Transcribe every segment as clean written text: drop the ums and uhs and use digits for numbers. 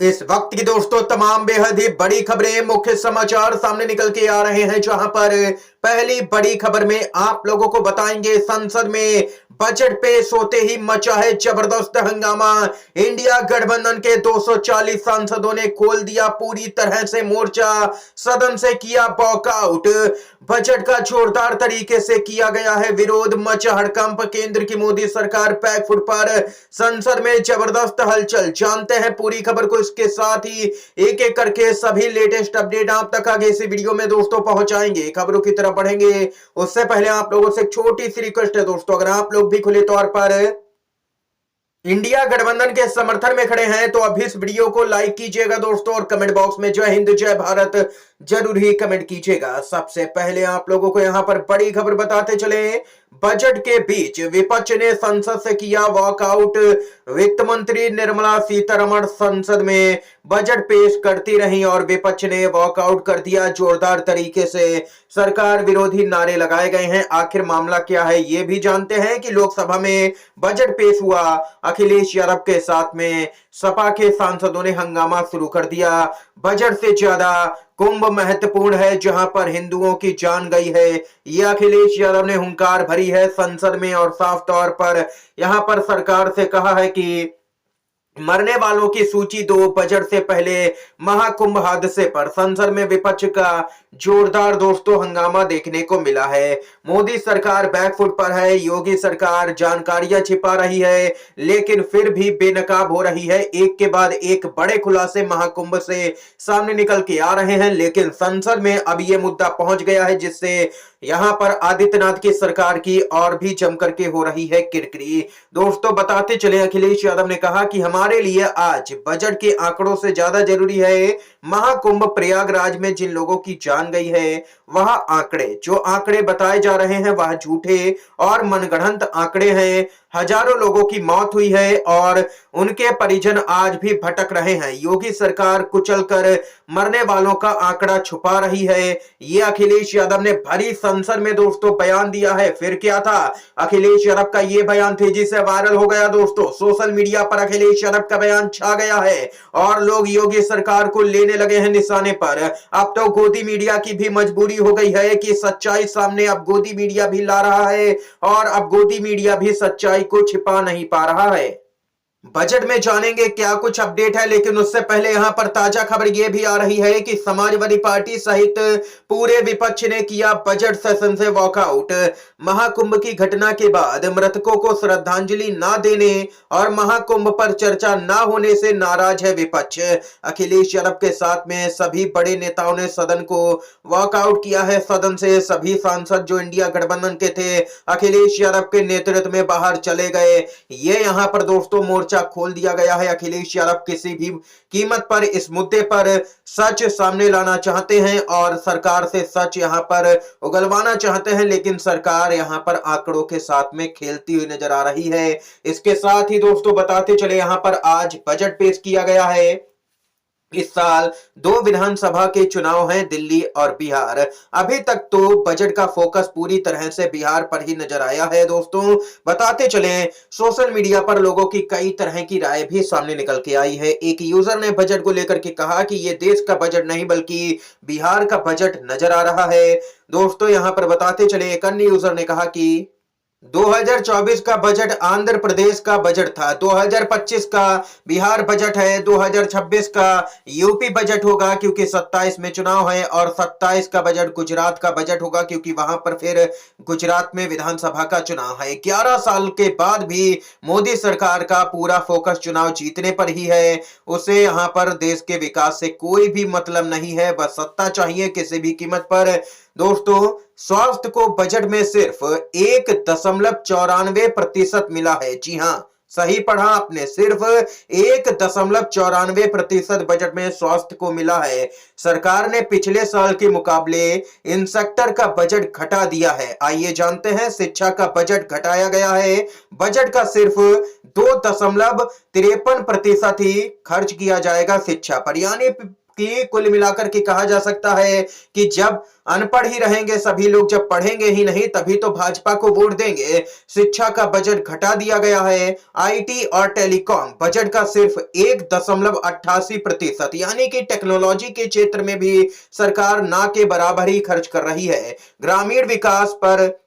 इस वक्त की दोस्तों तमाम बेहद ही बड़ी खबरें, मुख्य समाचार सामने निकल के आ रहे हैं, जहां पर पहली बड़ी खबर में आप लोगों को बताएंगे संसद में बजट पेश होते ही मचा है जबरदस्त हंगामा। इंडिया गठबंधन के 240 सांसदों ने खोल दिया पूरी तरह से मोर्चा, सदन से किया वॉकआउट। बजट का जोरदार तरीके से किया गया है विरोध, मचा हड़कंप, केंद्र की मोदी सरकार बैकफुट पर, संसद में जबरदस्त हलचल। जानते हैं पूरी खबर को, इसके साथ ही एक एक करके सभी लेटेस्ट अपडेट आप तक आगे इसी वीडियो में दोस्तों पहुंचाएंगे। खबरों की तरफ बढ़ेंगे उससे पहले आप लोगों से एक छोटी सी रिक्वेस्ट है दोस्तों, अगर आप लोग भी खुले तौर पर इंडिया गठबंधन के समर्थन में खड़े हैं तो अभी इस वीडियो को लाइक कीजिएगा दोस्तों, और कमेंट बॉक्स में जय हिंद जय भारत जरूर ही कमेंट कीजिएगा। सबसे पहले आप लोगों को यहां पर बड़ी खबर बताते चले, बजट के बीच विपक्ष ने संसद से किया वॉकआउट। वित्त मंत्री निर्मला सीतारमण संसद में बजट पेश करती रही और विपक्ष ने वॉकआउट कर दिया जोरदार तरीके से। सरकार विरोधी नारे लगाए गए हैं। आखिर मामला क्या है ये भी जानते हैं कि लोकसभा में बजट पेश हुआ, अखिलेश यादव के साथ में सपा के सांसदों ने हंगामा शुरू कर दिया। बजट से ज्यादा कुंभ महत्वपूर्ण है, जहां पर हिंदुओं की जान गई है, यह अखिलेश यादव ने हुंकार भरी है संसद में और साफ तौर पर यहां पर सरकार से कहा है कि मरने वालों की सूची दो। बजट से पहले महाकुंभ हादसे पर संसद में विपक्ष का जोरदार दोस्तों हंगामा देखने को मिला है। मोदी सरकार बैकफुट पर है, योगी सरकार जानकारियां छिपा रही है लेकिन फिर भी बेनकाब हो रही है। एक के बाद एक बड़े खुलासे महाकुंभ से सामने निकल के आ रहे हैं, लेकिन संसद में अब यह मुद्दा पहुंच गया है जिससे यहां पर आदित्यनाथ की सरकार की और भी जमकर के हो रही है किरकिरी। दोस्तों बताते चले, अखिलेश यादव ने कहा कि हमारे लिए आज बजट के आंकड़ों से ज्यादा जरूरी है महाकुंभ। प्रयागराज में जिन लोगों की जान गई है वह आंकड़े, जो आंकड़े बताए जा रहे हैं वह झूठे और मनगढ़ंत आंकड़े हैं। हजारों लोगों की मौत हुई है और उनके परिजन आज भी भटक रहे हैं। योगी सरकार कुचलकर मरने वालों का आंकड़ा छुपा रही है। यह अखिलेश यादव ने भरी संसद में दोस्तों बयान दिया है। फिर क्या था, अखिलेश यादव का यह बयान तेजी से वायरल हो गया दोस्तों। सोशल मीडिया पर अखिलेश यादव का बयान छा गया है और लोग योगी सरकार को लेने लगे हैं निशाने पर। अब तो गोदी मीडिया की भी मजबूरी हो गई है कि सच्चाई सामने अब गोदी मीडिया भी ला रहा है और अब गोदी मीडिया भी सच्चाई को छिपा नहीं पा रहा है। बजट में जानेंगे क्या कुछ अपडेट है, लेकिन उससे पहले यहां पर ताजा खबर यह भी आ रही है कि समाजवादी पार्टी सहित पूरे विपक्ष ने किया बजट सेशन से वॉकआउट। महाकुंभ की घटना के बाद मृतकों को श्रद्धांजलि ना देने और महाकुंभ पर चर्चा ना होने से नाराज है विपक्ष। अखिलेश यादव के साथ में सभी बड़े नेताओं ने सदन को वॉकआउट किया है। सदन से सभी सांसद जो इंडिया गठबंधन के थे अखिलेश यादव के नेतृत्व में बाहर चले गए। ये यहां पर दोस्तों मोर्चा खोल दिया गया है। अखिलेश यादव किसी भी कीमत पर इस मुद्दे पर सच सामने लाना चाहते हैं और सरकार से सच यहां पर उगलवाना चाहते हैं, लेकिन सरकार यहां पर आंकड़ों के साथ में खेलती हुई नजर आ रही है। इसके साथ ही दोस्तों बताते चले, यहां पर आज बजट पेश किया गया है। इस साल 2 विधानसभा के चुनाव हैं, दिल्ली और बिहार। अभी तक तो बजट का फोकस पूरी तरह से बिहार पर ही नजर आया है दोस्तों। बताते चले, सोशल मीडिया पर लोगों की कई तरह की राय भी सामने निकल के आई है। एक यूजर ने बजट को लेकर के कहा कि यह देश का बजट नहीं बल्कि बिहार का बजट नजर आ रहा है। दोस्तों यहां पर बताते चले, एक अन्य यूजर ने कहा कि 2024 का बजट आंध्र प्रदेश का बजट था, 2025 का बिहार बजट है, 2026 का यूपी बजट होगा क्योंकि 27 में चुनाव है, और 27 का बजट गुजरात का बजट होगा क्योंकि वहां पर फिर गुजरात में विधानसभा का चुनाव है। 11 साल के बाद भी मोदी सरकार का पूरा फोकस चुनाव जीतने पर ही है। उसे यहां पर देश के विकास से कोई भी मतलब नहीं है, बस सत्ता चाहिए किसी भी कीमत पर। दोस्तों स्वास्थ्य को बजट में सिर्फ 1.94% मिला है। जी हां, सही पढ़ा आपने, सिर्फ 1.94% बजट में स्वास्थ्य को मिला है। सरकार ने पिछले साल के मुकाबले इन सेक्टर का बजट घटा दिया है। आइए जानते हैं, शिक्षा का बजट घटाया गया है। बजट का सिर्फ 2.53% ही खर्च किया जाएगा शिक्षा पर, यानी कि कुल मिलाकर के कहा जा सकता है कि जब अनपढ़ ही रहेंगे सभी लोग, जब पढ़ेंगे ही नहीं तभी तो भाजपा को वोट देंगे। शिक्षा का बजट घटा दिया गया है। आईटी और टेलीकॉम बजट का सिर्फ 1.88%, यानी कि टेक्नोलॉजी के क्षेत्र में भी सरकार ना के बराबर ही खर्च कर रही है। ग्रामीण विकास पर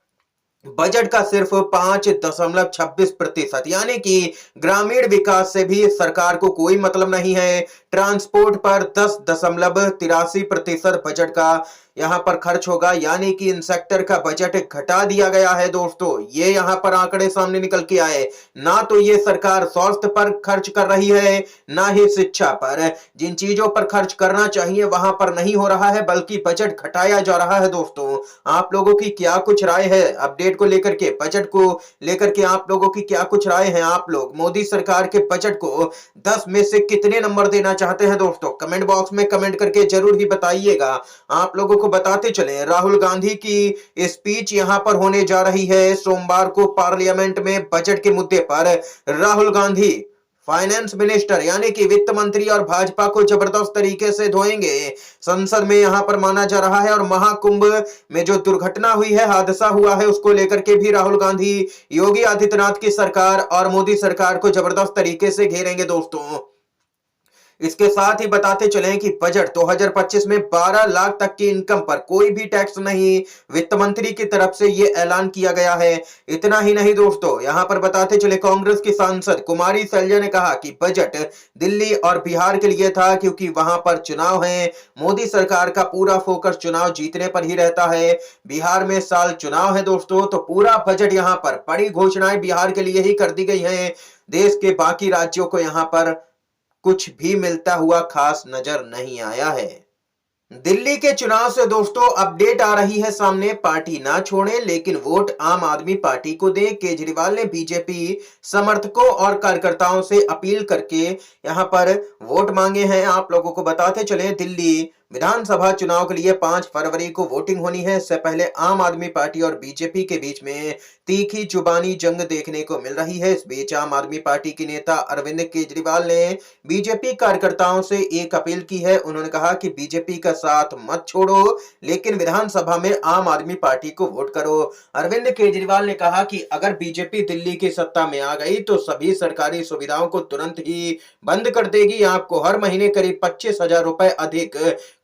बजट का सिर्फ 5.26%, यानी कि ग्रामीण विकास से भी सरकार को कोई मतलब नहीं है। ट्रांसपोर्ट पर 10.83% बजट का यहां पर खर्च होगा, यानी कि इन सेक्टर का बजट घटा दिया गया है दोस्तों। ये यहां पर आंकड़े सामने निकल के आए। ना तो ये सरकार स्वास्थ्य पर खर्च कर रही है, ना ही शिक्षा पर। जिन चीजों पर खर्च करना चाहिए वहां पर नहीं हो रहा है, बल्कि बजट घटाया जा रहा है दोस्तों। आप लोगों की क्या कुछ राय है अपडेट को लेकर के, बजट को लेकर के आप लोगों की क्या कुछ राय है? आप लोग मोदी सरकार के बजट को 10 में से कितने नंबर देना चाहते हैं दोस्तों? कमेंट बॉक्स में कमेंट करके जरूर ही बताइएगा। आप लोगों को बताते चले, राहुल गांधी की स्पीच यहां पर होने जा रही है सोमवार को पार्लियामेंट में। बजट के मुद्दे पर राहुल गांधी फाइनेंस मिनिस्टर यानी कि वित्त मंत्री और भाजपा को जबरदस्त तरीके से धोएंगे। संसद में यहां पर माना जा रहा है। और महाकुंभ में जो दुर्घटना हुई है, हादसा हुआ है, उसको लेकर के भी राहुल गांधी योगी आदित्यनाथ की सरकार और मोदी सरकार को जबरदस्त तरीके से घेरेंगे दोस्तों। इसके साथ ही बताते चलें कि बजट 2025 में 12 लाख तक की इनकम पर कोई भी टैक्स नहीं, वित्त मंत्री की तरफ से यह ऐलान किया गया है। इतना ही नहीं दोस्तों, यहां पर बताते चले, कांग्रेस की सांसद कुमारी सैलजा ने कहा कि बजट दिल्ली और बिहार के लिए था, क्योंकि वहां पर चुनाव है। मोदी सरकार का पूरा फोकस चुनाव जीतने पर ही रहता है। बिहार में साल चुनाव है दोस्तों, तो पूरा बजट यहां पर बड़ी घोषणाएं बिहार के लिए ही कर दी गई हैं। देश के बाकी राज्यों को यहां पर कुछ भी मिलता हुआ खास नजर नहीं आया है। दिल्ली के चुनाव से दोस्तों अपडेट आ रही है सामने, पार्टी ना छोड़ें लेकिन वोट आम आदमी पार्टी को दें। केजरीवाल ने बीजेपी समर्थकों और कार्यकर्ताओं से अपील करके यहां पर वोट मांगे हैं। आप लोगों को बताते चले, दिल्ली विधानसभा चुनाव के लिए 5 फरवरी को वोटिंग होनी है। इससे पहले आम आदमी पार्टी और बीजेपी के बीच में तीखी जुबानी जंग देखने को मिल रही है। इस बीच आम आदमी पार्टी के नेता अरविंद केजरीवाल ने बीजेपी कार्यकर्ताओं से एक अपील की है। उन्होंने कहा कि बीजेपी का साथ मत छोड़ो, लेकिन विधानसभा में आम आदमी पार्टी को वोट करो। अरविंद केजरीवाल ने कहा कि अगर बीजेपी दिल्ली की सत्ता में आ गई तो सभी सरकारी सुविधाओं को तुरंत ही बंद कर देगी। आपको हर महीने करीब 25,000 रुपए अधिक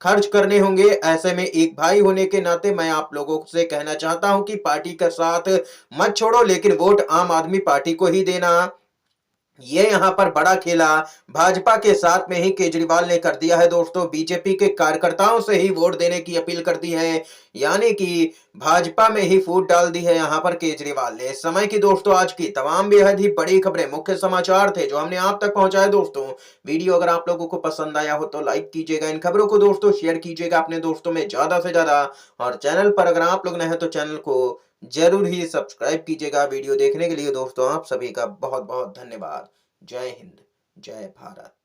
खर्च करने होंगे। ऐसे में एक भाई होने के नाते मैं आप लोगों से कहना चाहता हूं कि पार्टी का साथ मत छोड़ो, लेकिन वोट आम आदमी पार्टी को ही देना। ये यहां पर बड़ा खेला भाजपा के साथ में ही केजरीवाल ने कर दिया है दोस्तों। बीजेपी के कार्यकर्ताओं से ही वोट देने की अपील कर दी है, यानी कि भाजपा में ही फूट डाल दी है यहां पर केजरीवाल ने। समय की दोस्तों आज की तमाम बेहद ही बड़ी खबरें, मुख्य समाचार थे जो हमने आप तक पहुंचाए दोस्तों। वीडियो अगर आप लोगों को पसंद आया हो तो लाइक कीजिएगा, इन खबरों को दोस्तों शेयर कीजिएगा अपने दोस्तों में ज्यादा से ज्यादा। और चैनल पर अगर आप लोग नए हैं तो चैनल को जरूर ही सब्सक्राइब कीजिएगा। वीडियो देखने के लिए दोस्तों आप सभी का बहुत बहुत धन्यवाद। जय हिंद, जय भारत।